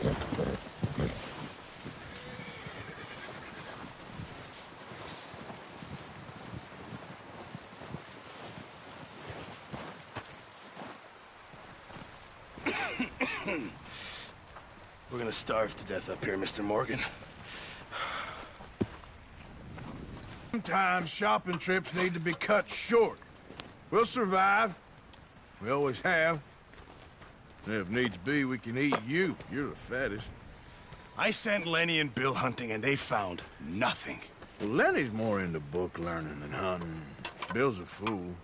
We're gonna starve to death up here, Mr. Morgan. Sometimes shopping trips need to be cut short. We'll survive. We always have. And if needs be, we can eat you. You're the fattest. I sent Lenny and Bill hunting, and they found nothing. Well, Lenny's more into book learning than hunting. Bill's a fool.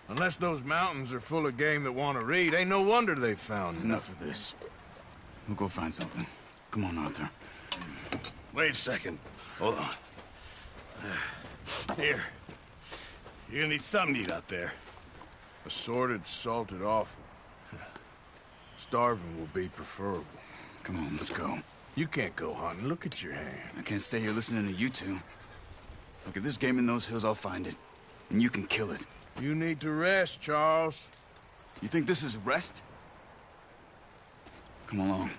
Unless those mountains are full of game that want to read, ain't no wonder they found Enough of this. We'll go find something. Come on, Arthur. Wait a second. Hold on. Here. You're gonna need something to eat out there. Assorted, salted offal. Starving will be preferable. Come on, let's go. You can't go hunting. Look at your hand. I can't stay here listening to you two. Look, if there's game in those hills, I'll find it. And you can kill it. You need to rest, Charles. You think this is rest? Come along.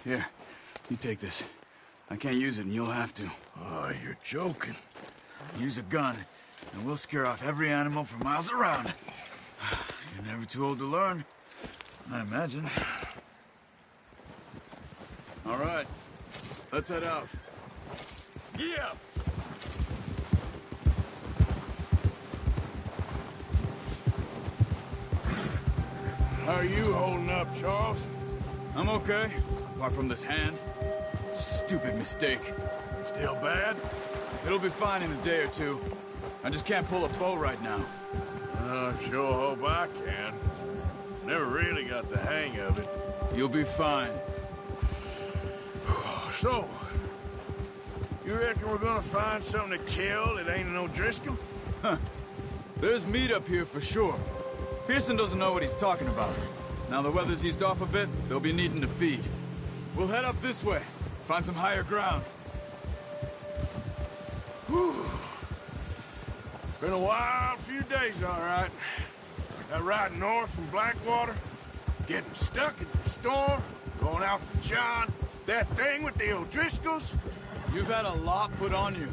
Here, you take this. I can't use it, and you'll have to. Oh, you're joking. Use a gun, and we'll scare off every animal for miles around. You're never too old to learn, I imagine. All right, let's head out. Yeah! How are you holding up, Charles? I'm okay, apart from this hand. Stupid mistake. Still bad? It'll be fine in a day or two. I just can't pull a bow right now. I sure hope I can. Never really got the hang of it. You'll be fine. So, you reckon we're gonna find something to kill that ain't no Driscoll? Huh. There's meat up here for sure. Pearson doesn't know what he's talking about. Now the weather's eased off a bit, they'll be needing to feed. We'll head up this way, find some higher ground. Whew. Been a wild few days, all right. That ride north from Blackwater, getting stuck in the storm, going out from John, that thing with the O'Driscolls. You've had a lot put on you.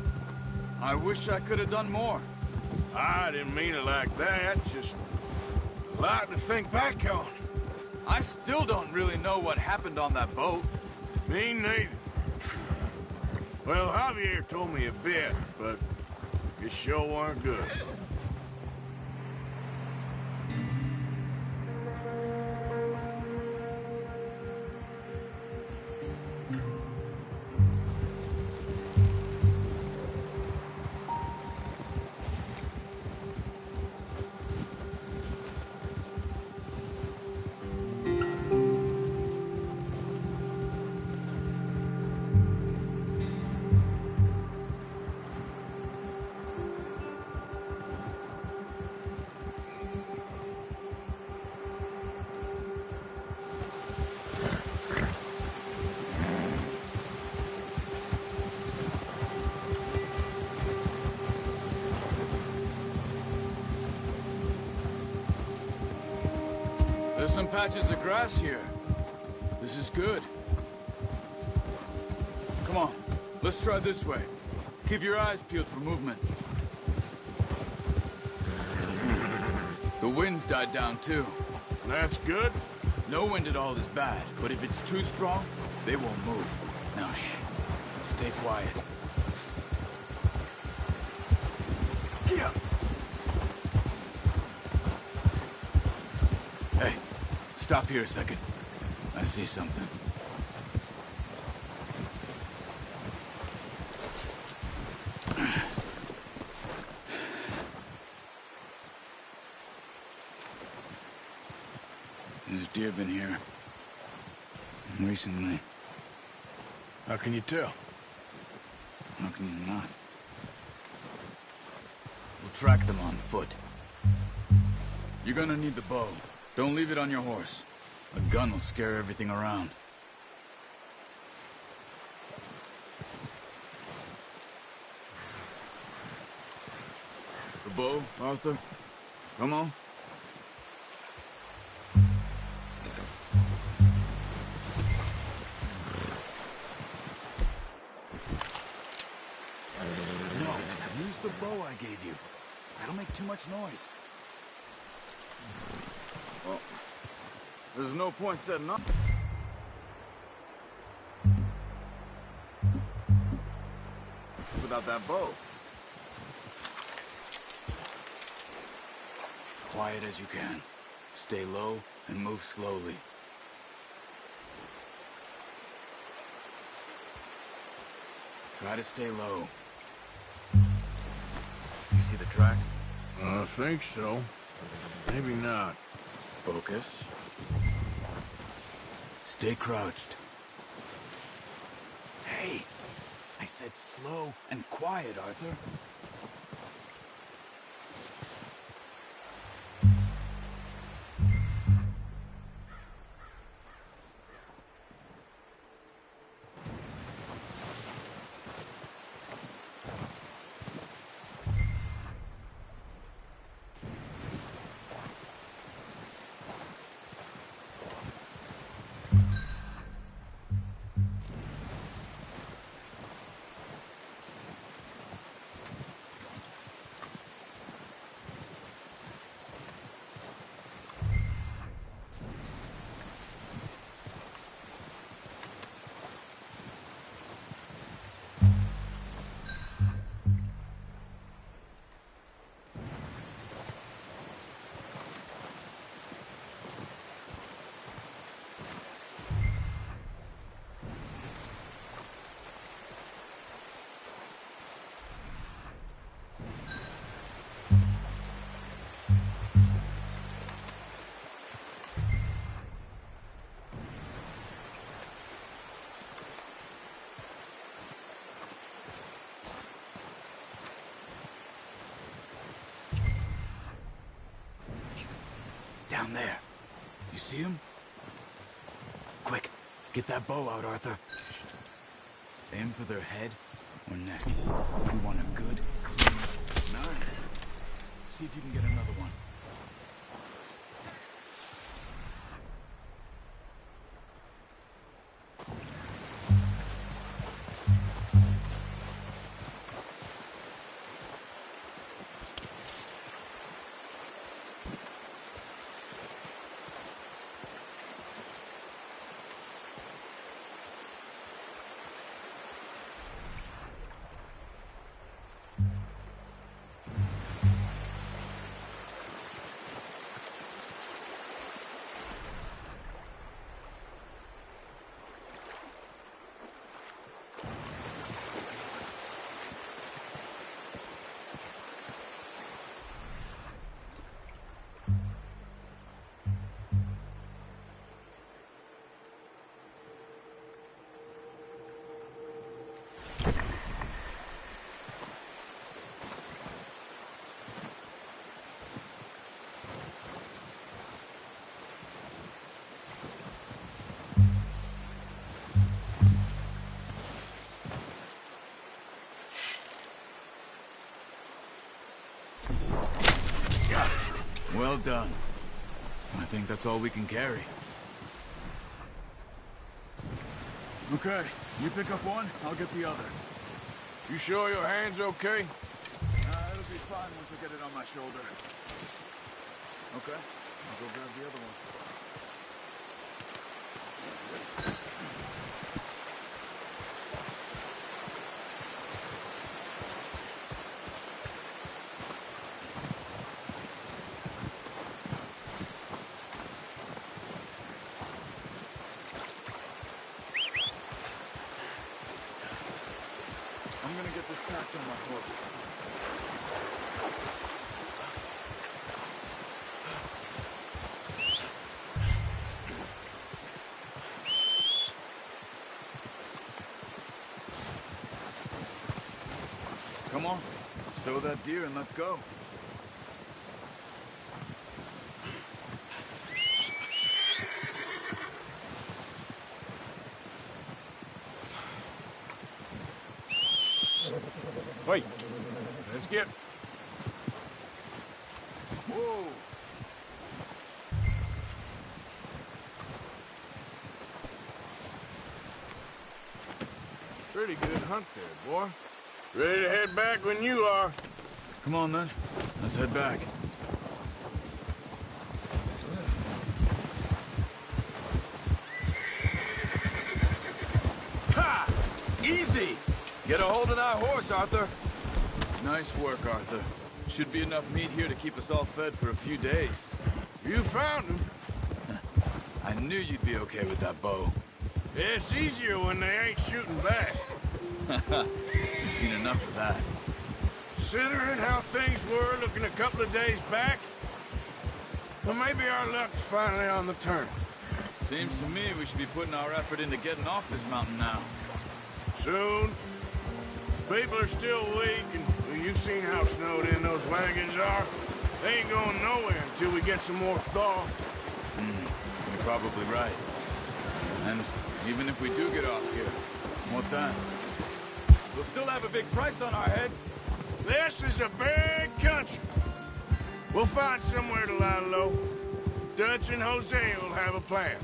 I wish I could have done more. I didn't mean it like that, just a lot to think back on. I still don't really know what happened on that boat. Me neither. Well, Javier told me a bit, but it sure weren't good. There's some patches of grass here. This is good. Come on, let's try this way. Keep your eyes peeled for movement. The wind's died down too. That's good. No wind at all is bad, but if it's too strong, they won't move. Now shh, stay quiet. Yeah. Hey, stop here a second. I see something. There's deer been here. Recently. How can you tell? How can you not? We'll track them on foot. You're gonna need the bow. Don't leave it on your horse. A gun will scare everything around. bow, Arthur? Come on. No, use the bow I gave you. That'll make too much noise. Well, there's no point setting up without that bow. Quiet as you can. Stay low and move slowly. Try to stay low. You see the tracks? I think so. Maybe not. Focus. Stay crouched. Hey! I said slow and quiet, Arthur. Down there. You see him? Quick, get that bow out, Arthur. Aim for their head or neck. We want a good, clean... Nice. See if you can get another one. Well done. I think that's all we can carry. Okay, you pick up one, I'll get the other. You sure your hand's okay? It'll be fine once I get it on my shoulder. Okay, I'll go grab the other one. I'm gonna get this packed on my horse. Come on, stow that deer and let's go. Wait. Let's get... Whoa! Pretty good hunt there, boy. Ready to head back when you are. Come on, then. Let's head back. Ha! Easy! Get a hold of that horse, Arthur. Nice work, Arthur. Should be enough meat here to keep us all fed for a few days. You found him. I knew you'd be okay with that bow. It's easier when they ain't shooting back. You've seen enough of that. Considering how things were looking a couple of days back, well, maybe our luck's finally on the turn. Seems to me we should be putting our effort into getting off this mountain now. Soon. People are still weak, and well, you've seen how snowed in those wagons are. They ain't going nowhere until we get some more thaw. You're probably right. And even if we do get off here, what then? We'll still have a big price on our heads. This is a big country. We'll find somewhere to lie low. Dutch and Jose will have a plan.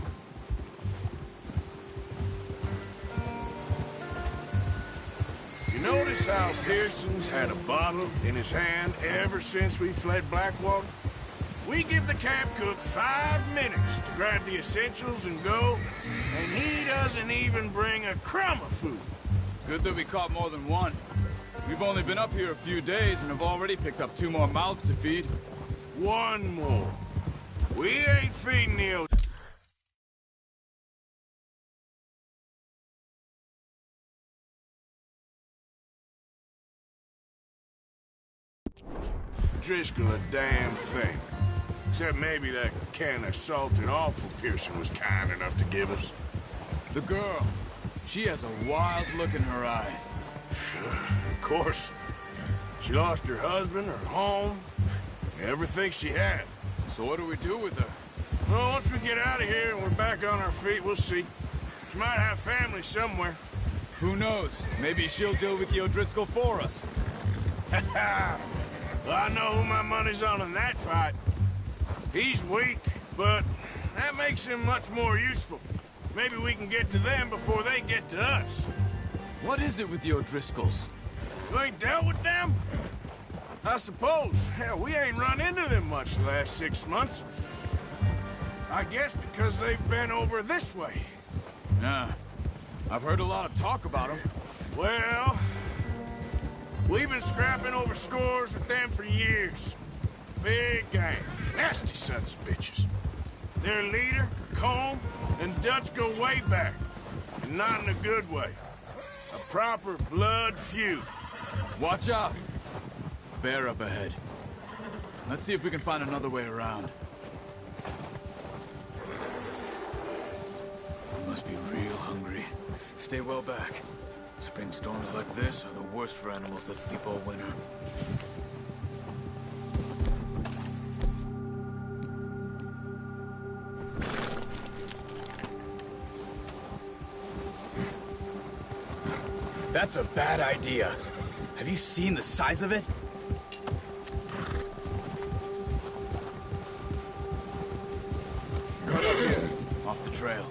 You notice how Pearson's had a bottle in his hand ever since we fled Blackwater? We give the camp cook 5 minutes to grab the essentials and go, and he doesn't even bring a crumb of food. Good that we caught more than one. We've only been up here a few days and have already picked up 2 more mouths to feed. One more. We ain't feeding the Driscoll a damn thing. Except maybe that can of salted offal Pearson was kind enough to give us. The girl. She has a wild look in her eye. Of course. She lost her husband, her home, everything she had. So what do we do with her? Well, once we get out of here and we're back on our feet, we'll see. She might have family somewhere. Who knows? Maybe she'll deal with the O'Driscoll for us. Well, I know who my money's on in that fight. He's weak, but that makes him much more useful. Maybe we can get to them before they get to us. What is it with the O'Driscolls? You ain't dealt with them? I suppose. Hell, we ain't run into them much the last 6 months. I guess because they've been over this way. Yeah. I've heard a lot of talk about them. Well, we've been scrapping over scores with them for years. Big gang. Nasty sons of bitches. Their leader, Combe, and Dutch go way back. And not in a good way. A proper blood feud. Watch out! Bear up ahead. Let's see if we can find another way around. We must be real hungry. Stay well back. Spring storms like this are the worst for animals that sleep all winter. That's a bad idea. Have you seen the size of it? Cut up here, off the trail.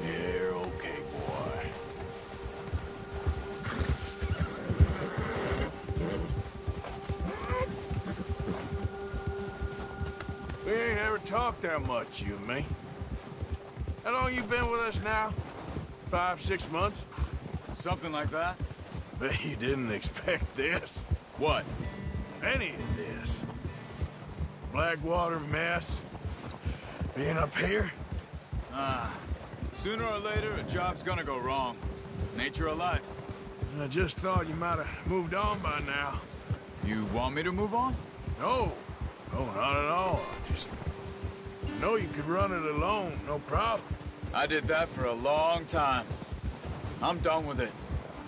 You're okay, boy. We ain't ever talked that much, you and me. How long you been with us now? 5, 6 months? Something like that? Bet you didn't expect this. What? Any of this. Blackwater mess. Being up here? Sooner or later, a job's gonna go wrong. Nature of life. I just thought you might have moved on by now. You want me to move on? No. No, not at all. Just... You know you could run it alone, no problem. I did that for a long time. I'm done with it.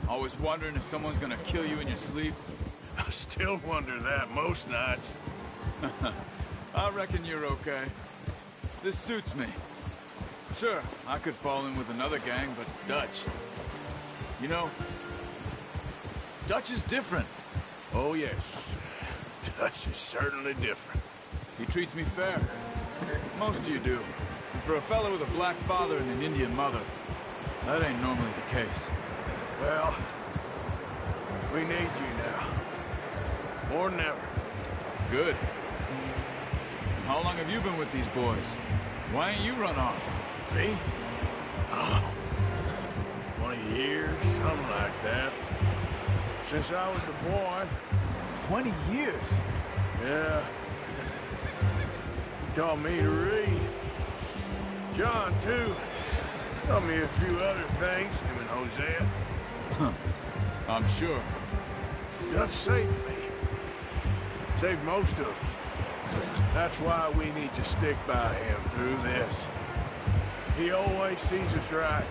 Always wondering if someone's gonna kill you in your sleep. I still wonder that most nights. I reckon you're okay. This suits me. Sure, I could fall in with another gang, but Dutch... You know, Dutch is different. Oh, yes. Dutch is certainly different. He treats me fair. Most of you do. And for a fella with a black father and an Indian mother, that ain't normally the case. Well, we need you now. More than ever. Good. And how long have you been with these boys? Why ain't you run off? Me? Oh, 20 years, something like that. Since I was a boy. 20 years? Yeah. He taught me to read. John, too. Taught me a few other things, him and Hosea. I'm sure. Dutch saved me. Saved most of us. That's why we need to stick by him through this. He always sees us right.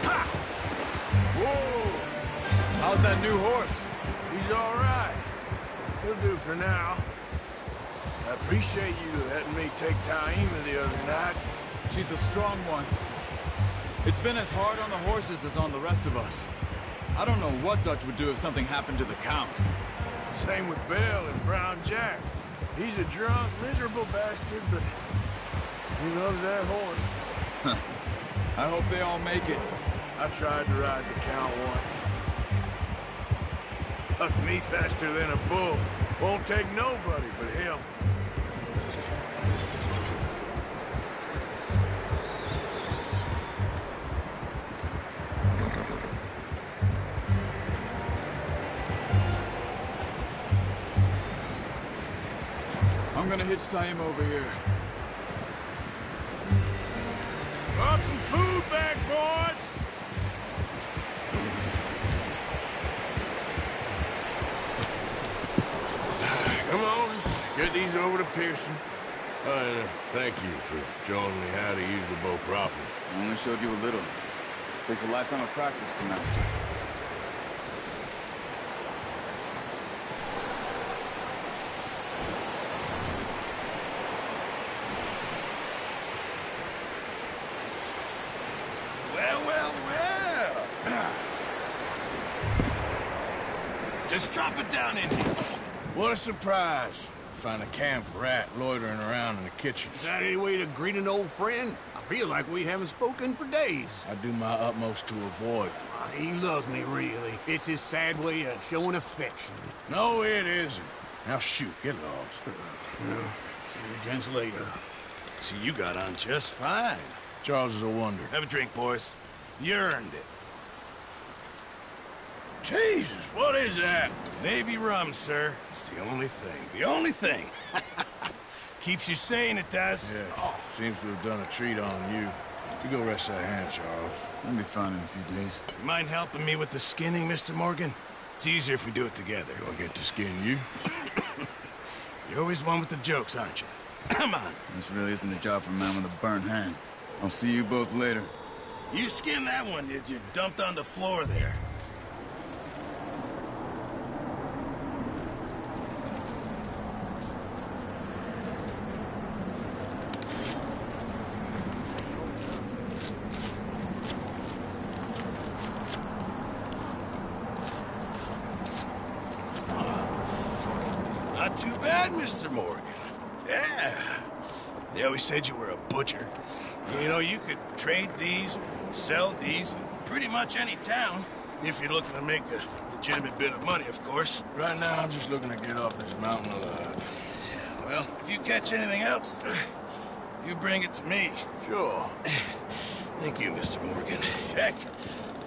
Ha! Whoa! How's that new horse? He's all right. He'll do for now. I appreciate you letting me take Taima the other night. She's a strong one. It's been as hard on the horses as on the rest of us. I don't know what Dutch would do if something happened to the Count. Same with Bill and Brown Jack. He's a drunk, miserable bastard, but he loves that horse. I hope they all make it. I tried to ride the Count once. Bucked me faster than a bull. Won't take nobody but him. I'm gonna hitch Taima over here. Brought some food back, boys! Come on, let's get these over to Pearson. Thank you for showing me how to use the bow properly. I only showed you a little. Takes a lifetime of practice to master. Well. Just drop it down in here. What a surprise. Find a camp rat loitering around in the kitchen. Is that any way to greet an old friend? I feel like we haven't spoken for days. I do my utmost to avoid. He loves me, really. It's his sad way of showing affection. No, it isn't. Now shoot, get lost. See you gents later. See, you got on just fine. Charles is a wonder. Have a drink, boys. You earned it. Jesus, what is that? Navy rum, sir. It's the only thing. The only thing. Keeps you sane, it does. Yeah, seems to have done a treat on you. You go rest that hand, Charles. I'll be fine in a few days. You mind helping me with the skinning, Mr. Morgan? It's easier if we do it together. Do I get to skin you? You're always one with the jokes, aren't you? Come on. This really isn't a job for a man with a burnt hand. I'll see you both later. You skinned that one you dumped on the floor there. Not too bad, Mr. Morgan. Yeah. They always said you were a butcher. You know, you could trade these, sell these, in pretty much any town, if you're looking to make a legitimate bit of money, of course. Right now, I'm just looking to get off this mountain alive. Yeah, well, if you catch anything else, you bring it to me. Sure. Thank you, Mr. Morgan. Heck,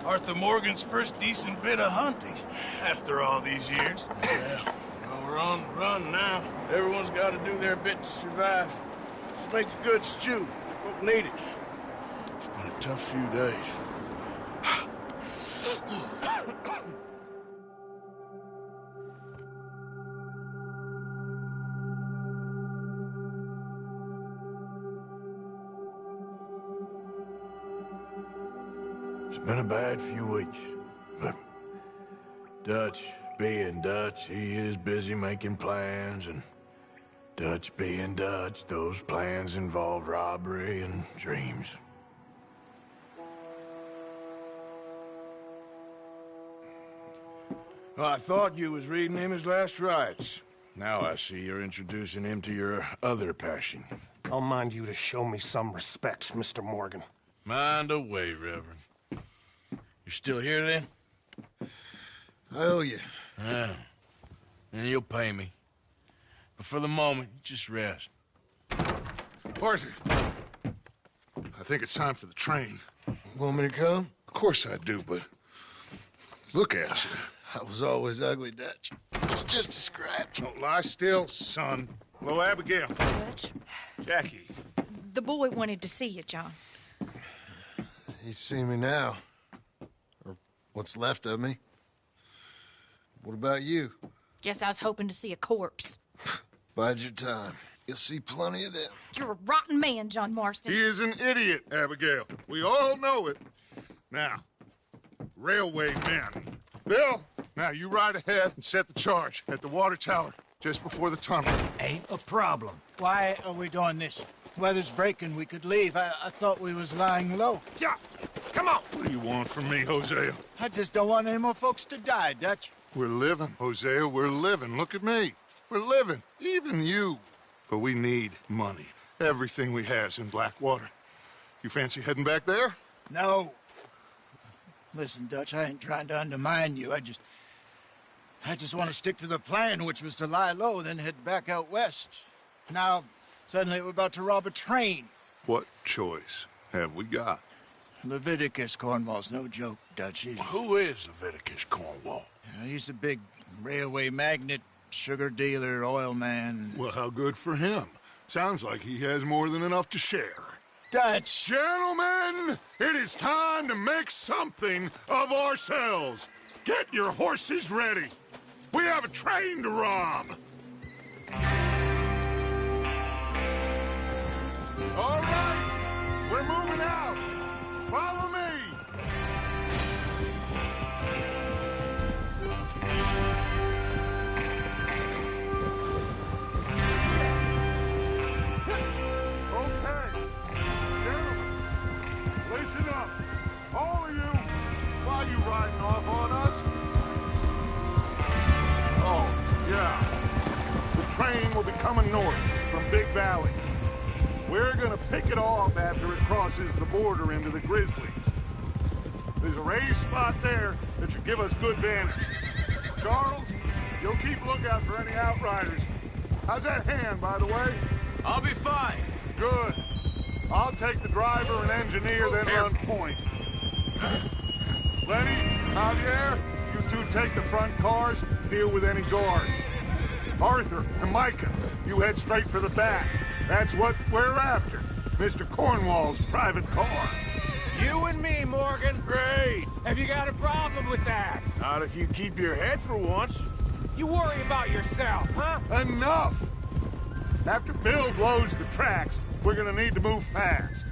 Arthur Morgan's first decent bit of hunting, after all these years. Yeah. Well, we're on the run now. Everyone's got to do their bit to survive. Just make a good stew. Folk need it. It's been a tough few days. It's been a bad few weeks, but Dutch, being Dutch, he is busy making plans, and Dutch being Dutch, those plans involved robbery and dreams. Well, I thought you was reading him his last rites. Now I see you're introducing him to your other passion. I'll mind you to show me some respect, Mr. Morgan. Mind away, Reverend. You still here, then? I owe you. Yeah. And you'll pay me. But for the moment, just rest. Arthur, I think it's time for the train. Want me to come? Of course I do, but look at you. I was always ugly, Dutch. It's just a scratch. Don't lie still, son. Hello, Abigail. Dutch, Jackie. the boy wanted to see you, John. He's seen me now. Or what's left of me. What about you? Guess I was hoping to see a corpse. Bide your time. You'll see plenty of them. You're a rotten man, John Marston. He is an idiot, Abigail. We all know it. Now, railway men. Bill, now you ride ahead and set the charge at the water tower just before the tunnel. Ain't a problem. Why are we doing this? Weather's breaking, we could leave. I thought we was lying low. Yeah, come on. What do you want from me, Hosea? I just don't want any more folks to die, Dutch. We're living, Hosea, we're living. Look at me. We're living, even you. But we need money. Everything we has in Blackwater. You fancy heading back there? No. Listen, Dutch, I ain't trying to undermine you. I just want to stick to the plan, which was to lie low, then head back out west. Now, suddenly we're about to rob a train. What choice have we got? Leviticus Cornwall's no joke, Dutch. Who is Leviticus Cornwall? He's a big railway magnate, sugar dealer, oil man. Well, how good for him. Sounds like he has more than enough to share. Dutch! Gentlemen, it is time to make something of ourselves. Get your horses ready. We have a train to rob. All right, we're moving out. Follow me. Okay, gentlemen, listen up. All of you, why you riding off on us? Oh, yeah. The train will be coming north from Big Valley. We're gonna pick it off after it crosses the border into the Grizzlies. There's a raised spot there that should give us good vantage. Charles, you'll keep lookout for any outriders. How's that hand, by the way? I'll be fine. Good. I'll take the driver and engineer, then run point. Lenny, Javier, you two take the front cars, deal with any guards. Arthur and Micah, you head straight for the back. That's what we're after. Mr. Cornwall's private car. You and me, Morgan. Great. Have you got a problem with that? Not if you keep your head for once. You worry about yourself, huh? Enough! After Bill blows the tracks, we're gonna need to move fast.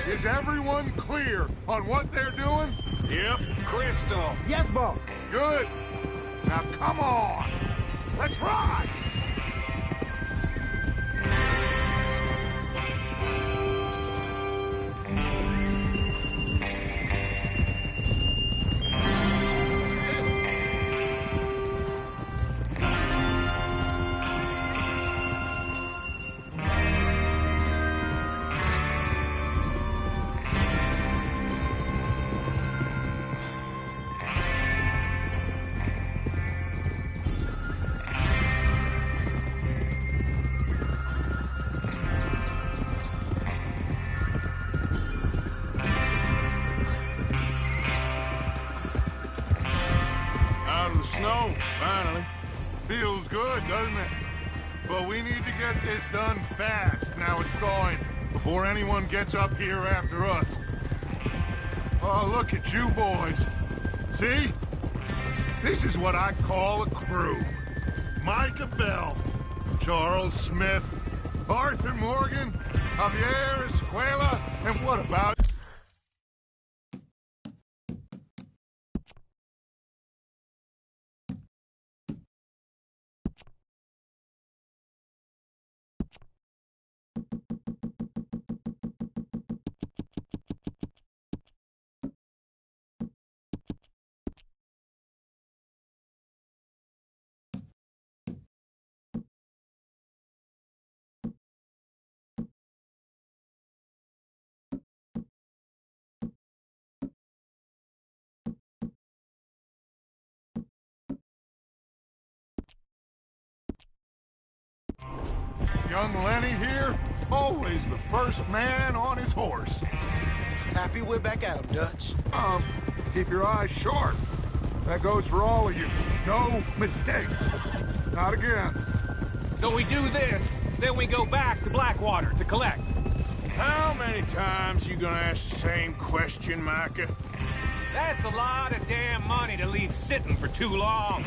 Is everyone clear on what they're doing? Yep. Crystal. Yes, boss. Good. Now come on. Let's ride! Out of the snow, finally. Feels good, doesn't it? But we need to get this done fast, now it's thawing, before anyone gets up here after us. Oh, look at you boys. See? This is what I call a crew. Micah Bell, Charles Smith, Arthur Morgan, Javier Escuela, and what about Young Lenny here, always the first man on his horse. Happy we're back at 'em, Dutch. Keep your eyes sharp. That goes for all of you. No mistakes. Not again. So we do this, then we go back to Blackwater to collect. How many times you gonna ask the same question, Micah? That's a lot of damn money to leave sitting for too long.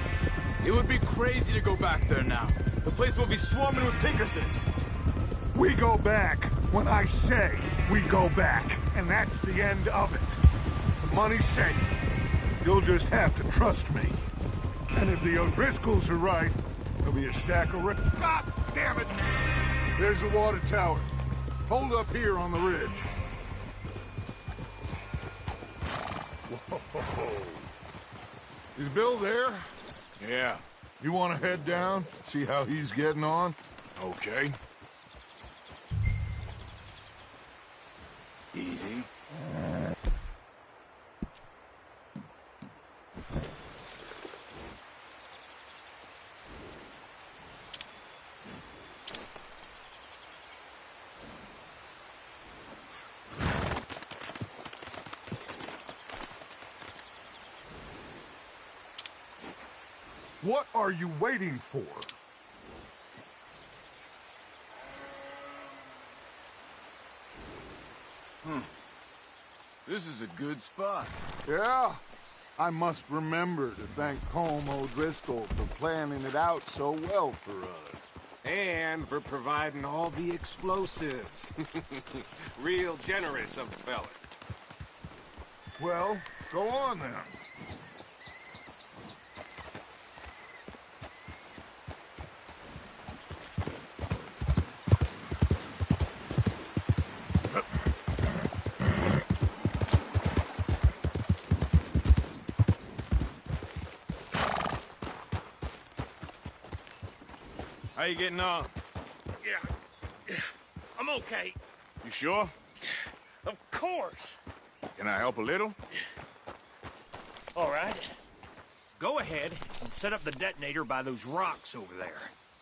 It would be crazy to go back there now. The place will be swarming with Pinkertons. We go back when I say we go back, and that's the end of it. The money's safe. You'll just have to trust me. And if the O'Driscolls are right, there'll be a stack of God damn it! There's the water tower. Hold up here on the ridge. Whoa. Is Bill there? Yeah. You want to head down, see how he's getting on? Okay. Easy. What are you waiting for? This is a good spot. Yeah, I must remember to thank Colm O'Driscoll for planning it out so well for us. And for providing all the explosives. Real generous of the fella. Well, go on then. How you getting on? Yeah, I'm okay. You sure? Of course. Can I help a little? All right. Go ahead and set up the detonator by those rocks over there.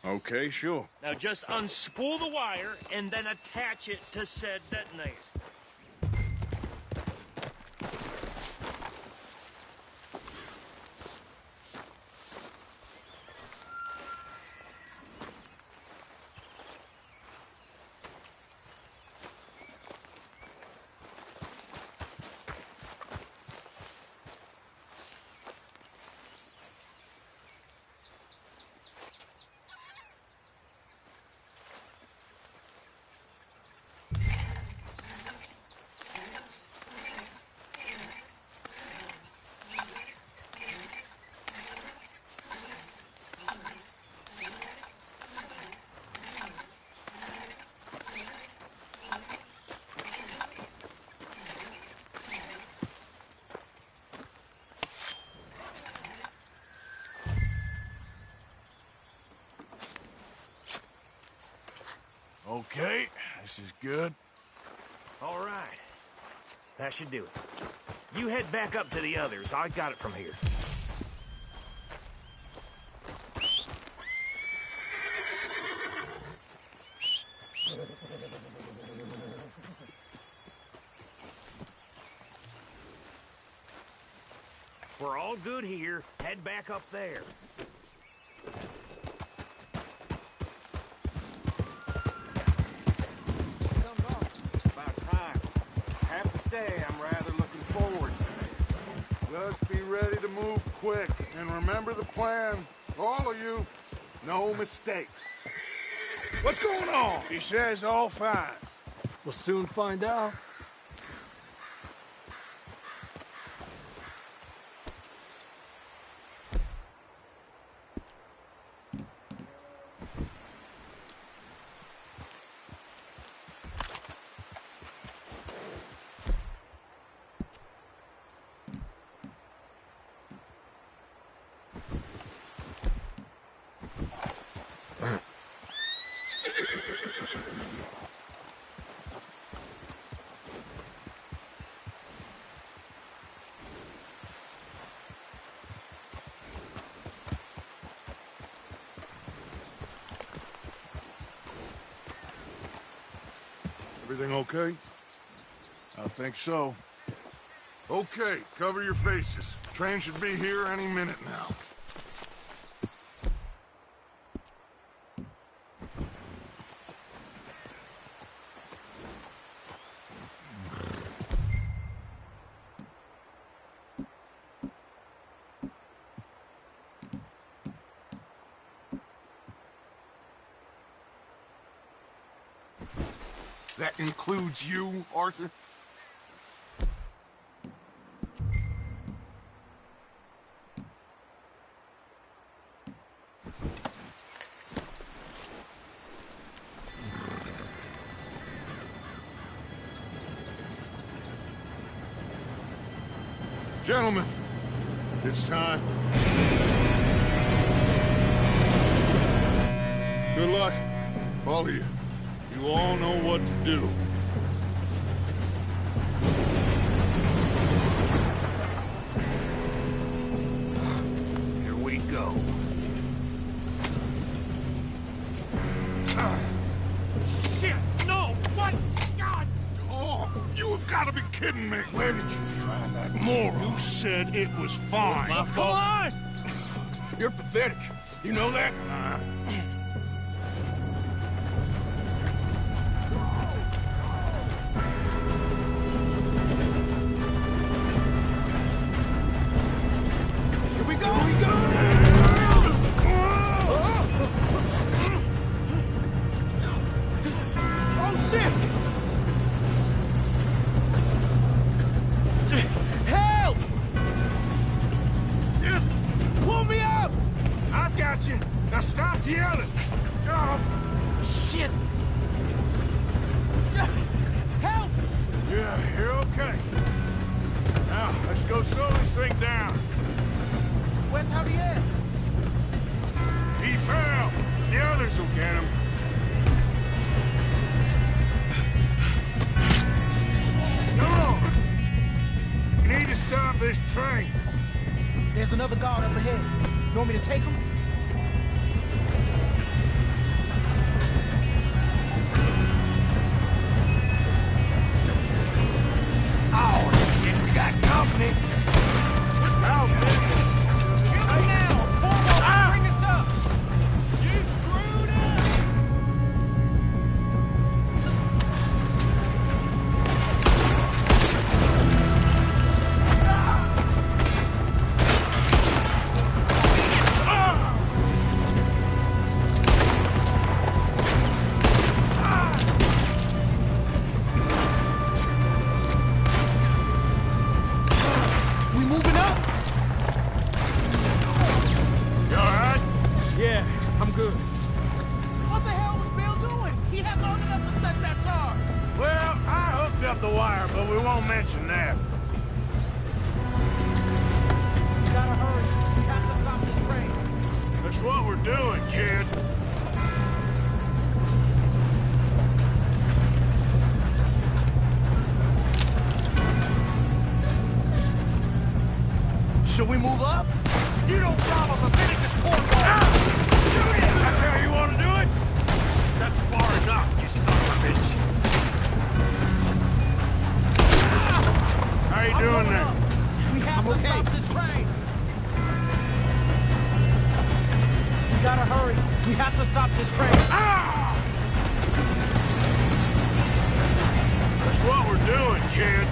Okay, sure. Now just unspool the wire and then attach it to said detonator. Okay, this is good. All right. That should do it. You head back up to the others. I got it from here. We're all good here. Head back up there. About time. I have to say, I'm rather looking forward to it. Just be ready to move quick, and remember the plan. All of you, no mistakes. What's going on? He says all fine. We'll soon find out. Everything okay? I think so. Okay, cover your faces. Train should be here any minute now. That includes you, Arthur? Gentlemen, it's time. Good luck. All of you. You all know what to do. Here we go. Shit! No! What? God! Oh, you have got to be kidding me. Where did you find that moron? You said it was fine. My fault. Come on! You're pathetic. You know that? Here we go! Here we go! Oh, shit! Help! Pull me up! I've got you. Now stop yelling. Oh, shit. Help! Yeah, you're okay. Now, let's go slow this thing down. Where's Javier? He fell. The others will get him. Come on. We need to stop this train. There's another guard up ahead. You want me to take him? Oh, shit, we got company. Out, man. Kill him now! Cornwall, bring us up! You screwed up! We moving up? You all right? Yeah, I'm good. What the hell was Bill doing? He had long enough to set that charge. Well, I hooked up the wire, but we won't mention that. We gotta hurry. We have to stop this train. That's what we're doing, kid. Should we move up? You don't problem Leviticus Cornwall. That's how you want to do it? That's far enough, you son of a bitch. How you doing there? We have to stop this train. We gotta hurry. We have to stop this train. That's what we're doing, kid.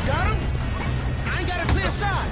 Got him? I ain't got a clear shot.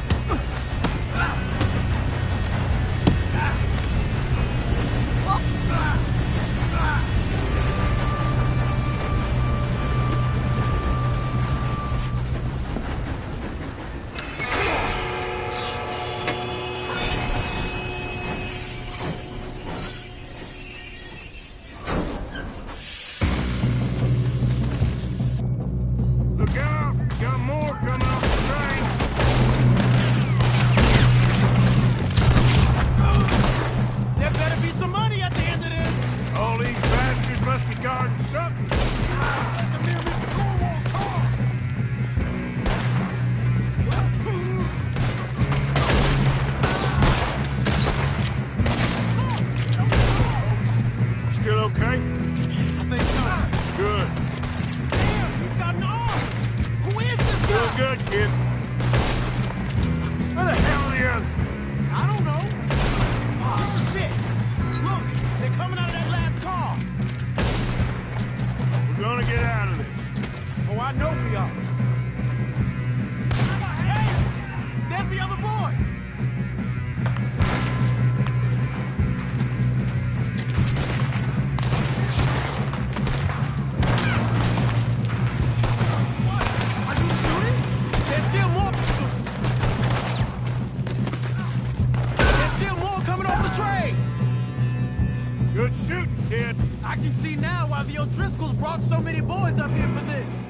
can see now why the O'Driscolls brought so many boys up here for this.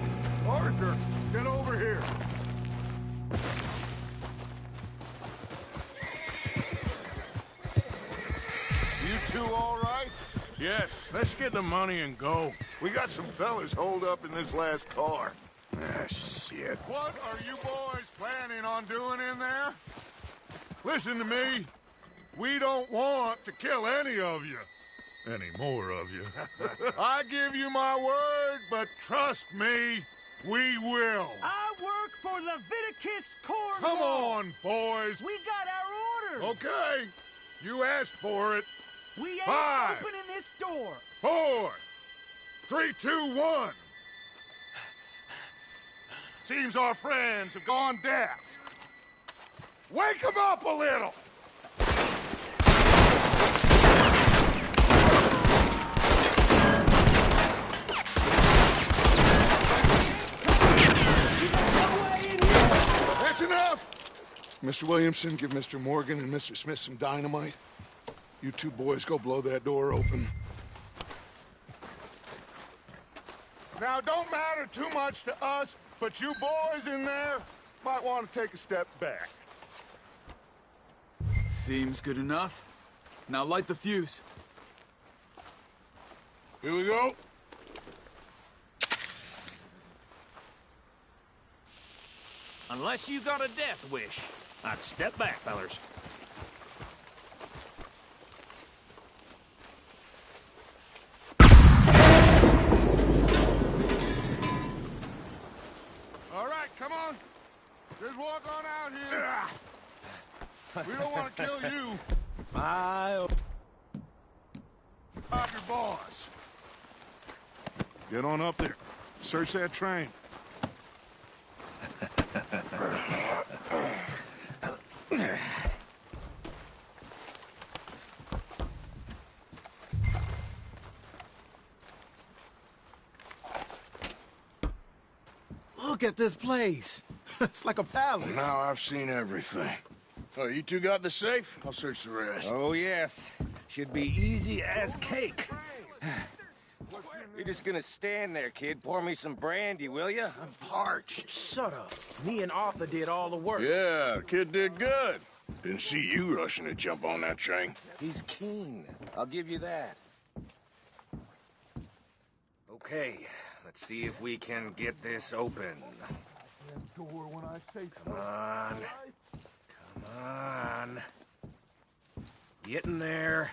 Arthur, get over here. You two all right? Yes, let's get the money and go. We got some fellas holed up in this last car. Ah, shit. What are you boys planning on doing in there? Listen to me. We don't want to kill any of you. Any more of you. I give you my word, but trust me, we will. I work for Leviticus Corps. Come on, boys. We got our orders. Okay. You asked for it. We ain't 5, opening this door. 4, 3, 2, 1. Seems our friends have gone deaf. Wake them up a little. That's enough. Mr. Williamson, give Mr. Morgan and Mr. Smith some dynamite. You two boys go blow that door open. Now, don't matter too much to us, but you boys in there might want to take a step back. Seems good enough. Now light the fuse. Here we go. Unless you got a death wish, I'd step back, fellers. All right, come on. Just walk on out here. We don't want to kill you. I'm your boss. Get on up there. Search that train. Look at this place. It's like a palace. Now I've seen everything. Oh, you two got the safe? I'll search the rest. Oh, yes. Should be easy as cake. You're just gonna stand there, kid. Pour me some brandy, will you? I'm parched. Shut up. Me and Arthur did all the work. Yeah, the kid did good. Didn't see you rushing to jump on that train. He's keen. I'll give you that. Okay, let's see if we can get this open. Come on. Come on. Get in there.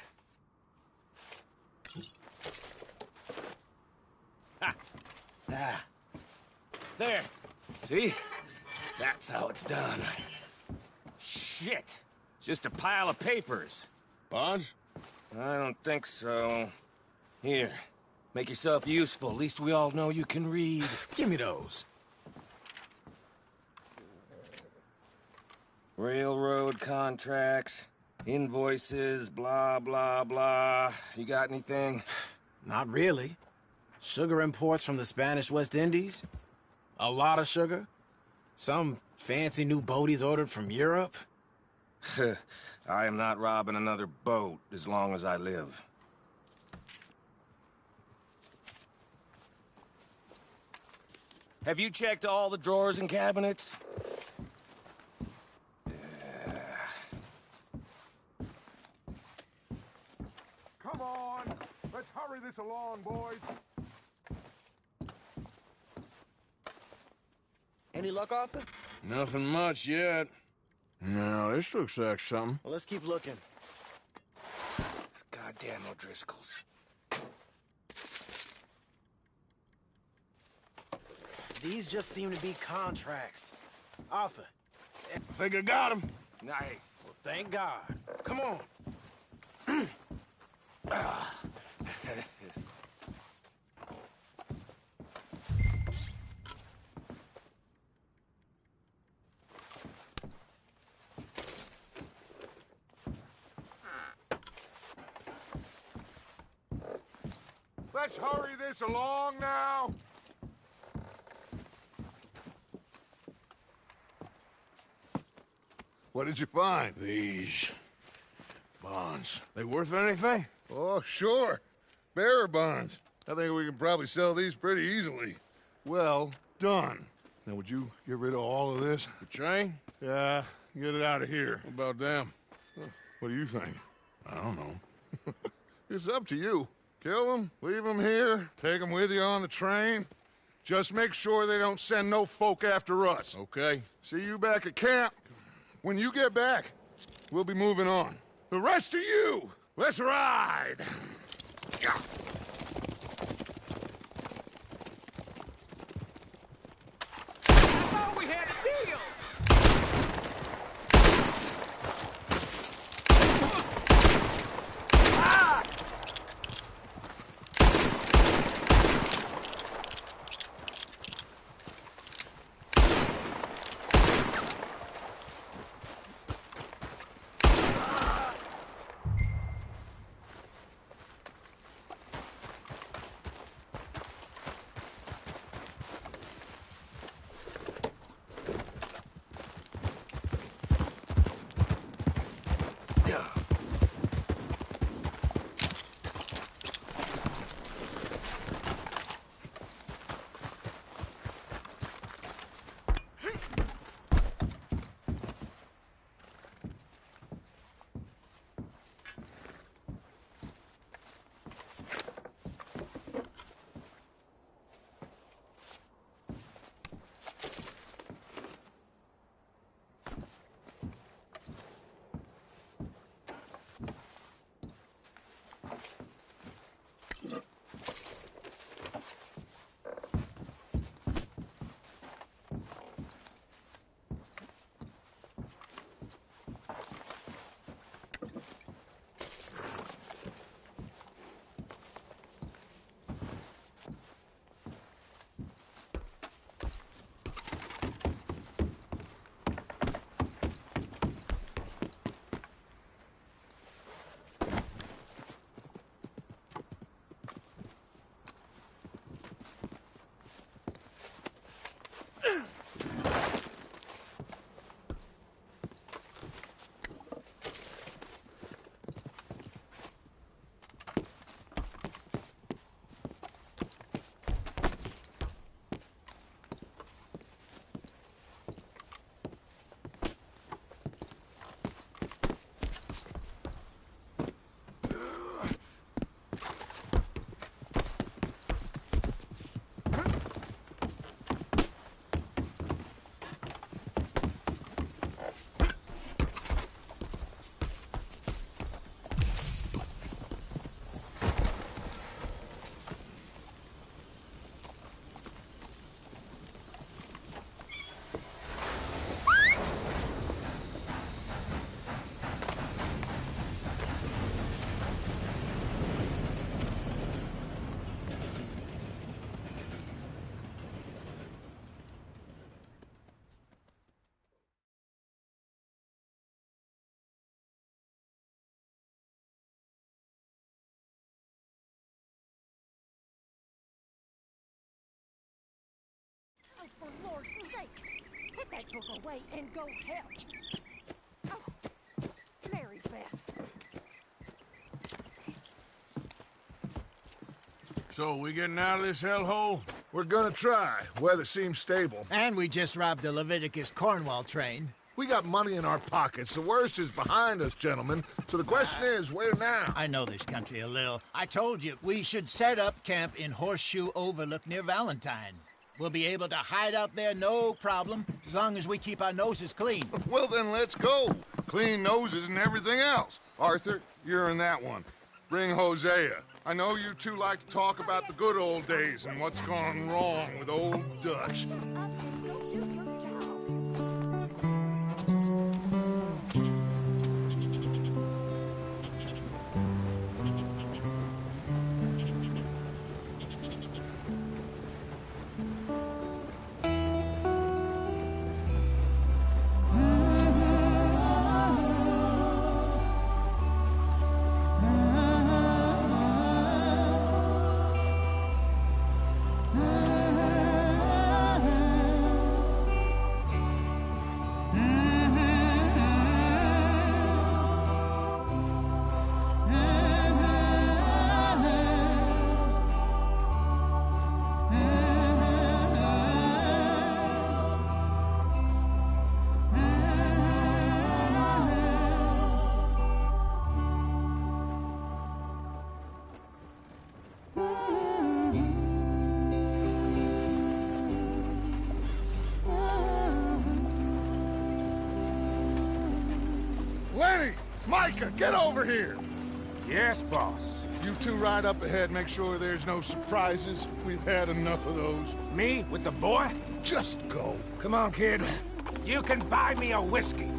Ha! Ah. There. See? That's how it's done. Shit. It's just a pile of papers. Bonds? I don't think so. Here. Make yourself useful. At least we all know you can read. Give me those. Railroad contracts, invoices, blah, blah, blah. You got anything? Not really. Sugar imports from the Spanish West Indies. A lot of sugar. Some fancy new boat he's ordered from Europe. I am not robbing another boat as long as I live. Have you checked all the drawers and cabinets? Come on. Let's hurry this along, boys. Any luck, Arthur? Nothing much yet. No, this looks like something. Well, let's keep looking. This goddamn O'Driscolls. These just seem to be contracts. Arthur. I think I got him. Nice. Well, thank God. Come on. Let's hurry this along now. What did you find? These bonds. They worth anything? Oh, sure. Bearer bonds. I think we can probably sell these pretty easily. Well done. Now, would you get rid of all of this? The train? Yeah, get it out of here. What about them? What do you think? I don't know. It's up to you. Kill them, leave them here, take them with you on the train. Just make sure they don't send no folk after us. Okay. See you back at camp. When you get back, we'll be moving on. The rest of you, let's ride! Oh, we had a deal! Oh, for Lord's sake! Put that book away and go help! Oh, Mary Beth. So, we getting out of this hellhole? We're gonna try. Weather seems stable. And we just robbed the Leviticus Cornwall train. We got money in our pockets. The worst is behind us, gentlemen. So the question is, where now? I know this country a little. I told you, we should set up camp in Horseshoe Overlook near Valentine. We'll be able to hide out there, no problem, as long as we keep our noses clean. Well, then let's go. Clean noses and everything else. Arthur, you're in that one. Bring Hosea. I know you two like to talk about the good old days and what's gone wrong with old Dutch. Micah, get over here! Yes, boss. You two ride up ahead, make sure there's no surprises. We've had enough of those. Me with the boy? Just go. Come on, kid. You can buy me a whiskey.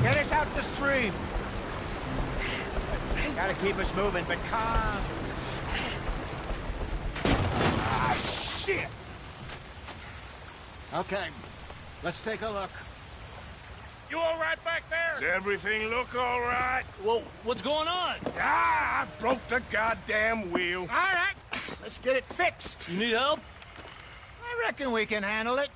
Get us out the stream. Gotta keep us moving, but calm. Ah, shit! Okay, let's take a look. You all right back there? Does everything look all right? Well, what's going on? Ah, I broke the goddamn wheel. All right, let's get it fixed. You need help? I reckon we can handle it.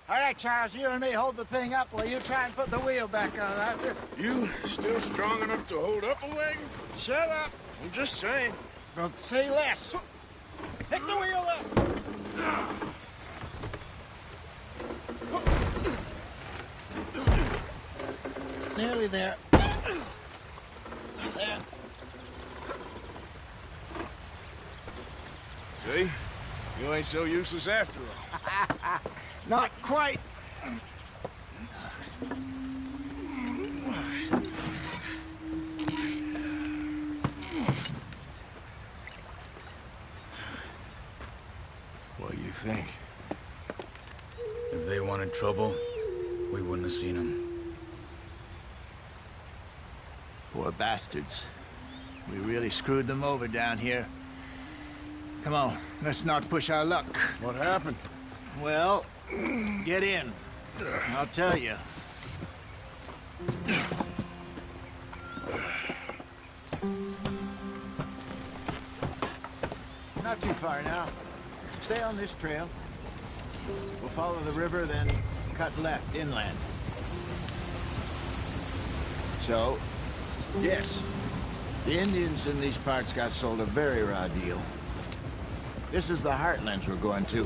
All right, Charles, you and me hold the thing up while you try and put the wheel back on after. You still strong enough to hold up a wagon? Shut up. I'm just saying. Well, say less. Pick the wheel up. Nearly there. There. See? You ain't so useless after all. Not quite. What do you think? If they wanted trouble, we wouldn't have seen them. Poor bastards. We really screwed them over down here. Come on, let's not push our luck. What happened? Well, get in. I'll tell you. Not too far now. Stay on this trail. We'll follow the river, then cut left inland. So, yes, the Indians in these parts got sold a very raw deal. This is the heartlands we're going to.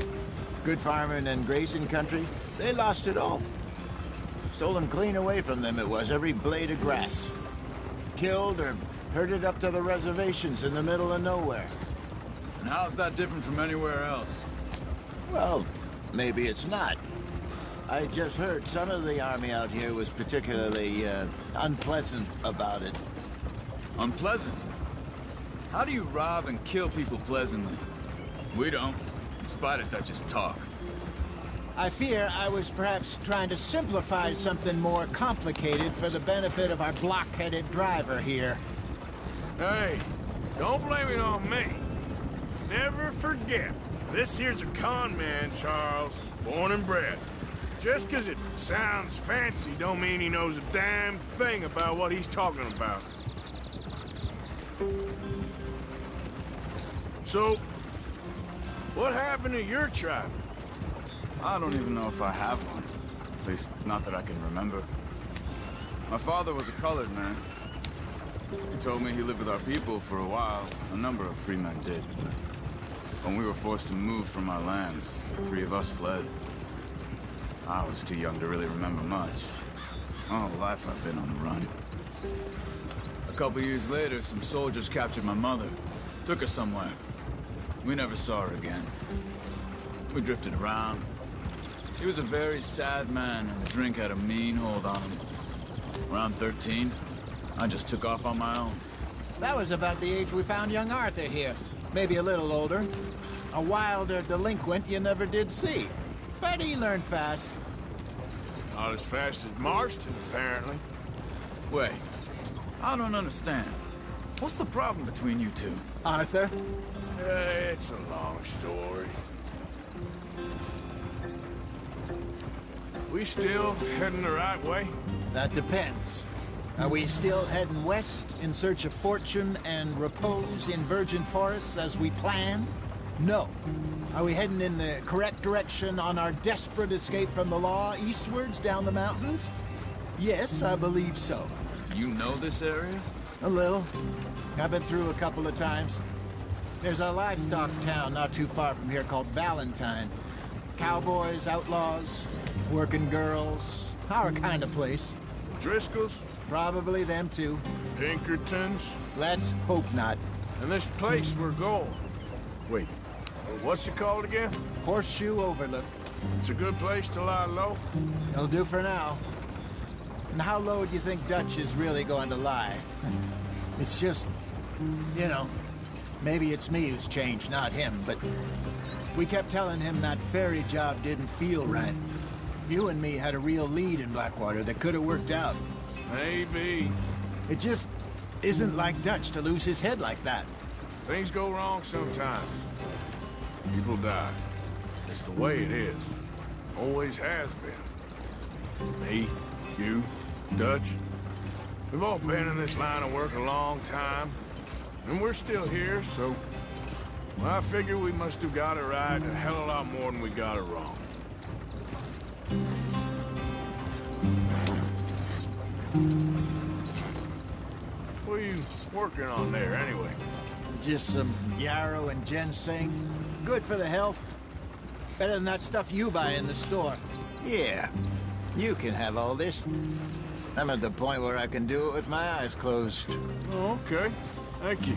Good farming and grazing country, they lost it all. Stolen clean away from them it was, every blade of grass. Killed or herded up to the reservations in the middle of nowhere. And how's that different from anywhere else? Well, maybe it's not. I just heard some of the army out here was particularly, unpleasant about it. Unpleasant? How do you rob and kill people pleasantly? We don't, in spite of Dutch's talk. I fear I was perhaps trying to simplify something more complicated for the benefit of our block-headed driver here. Hey, don't blame it on me. Never forget, this here's a con man, Charles, born and bred. Just 'cause it sounds fancy don't mean he knows a damn thing about what he's talking about. So, what happened to your tribe? I don't even know if I have one. At least, not that I can remember. My father was a colored man. He told me he lived with our people for a while. A number of free men did. But when we were forced to move from our lands, the three of us fled. I was too young to really remember much. My whole life I've been on the run. A couple years later, some soldiers captured my mother. Took her somewhere. We never saw her again. We drifted around. He was a very sad man, and the drink had a mean hold on him. Around 13, I just took off on my own. That was about the age we found young Arthur here. Maybe a little older. A wilder delinquent you never did see. But he learned fast. Not as fast as Marston, apparently. Wait, I don't understand. What's the problem between you two? Arthur? It's a long story. We still heading the right way? That depends. Are we still heading west in search of fortune and repose in virgin forests as we planned? No. Are we heading in the correct direction on our desperate escape from the law eastwards down the mountains? Yes, I believe so. You know this area? A little. I've been through a couple of times. There's a livestock town not too far from here called Valentine. Cowboys, outlaws, working girls, our kind of place. Driscoll's? Probably them too. Pinkertons? Let's hope not. And this place we're going. Wait, what's it called again? Horseshoe Overlook. It's a good place to lie low? It'll do for now. And how low do you think Dutch is really going to lie? It's just, you know, maybe it's me who's changed, not him, but we kept telling him that ferry job didn't feel right. You and me had a real lead in Blackwater that could have worked out. Maybe. It just isn't like Dutch to lose his head like that. Things go wrong sometimes. People die. It's the way it is. Always has been. Me, you, Dutch. We've all been in this line of work a long time. And we're still here, so... Well, I figure we must have got it right a hell of a lot more than we got it wrong. What are you working on there, anyway? Just some yarrow and ginseng. Good for the health. Better than that stuff you buy in the store. Yeah, you can have all this. I'm at the point where I can do it with my eyes closed. Oh, okay. Thank you.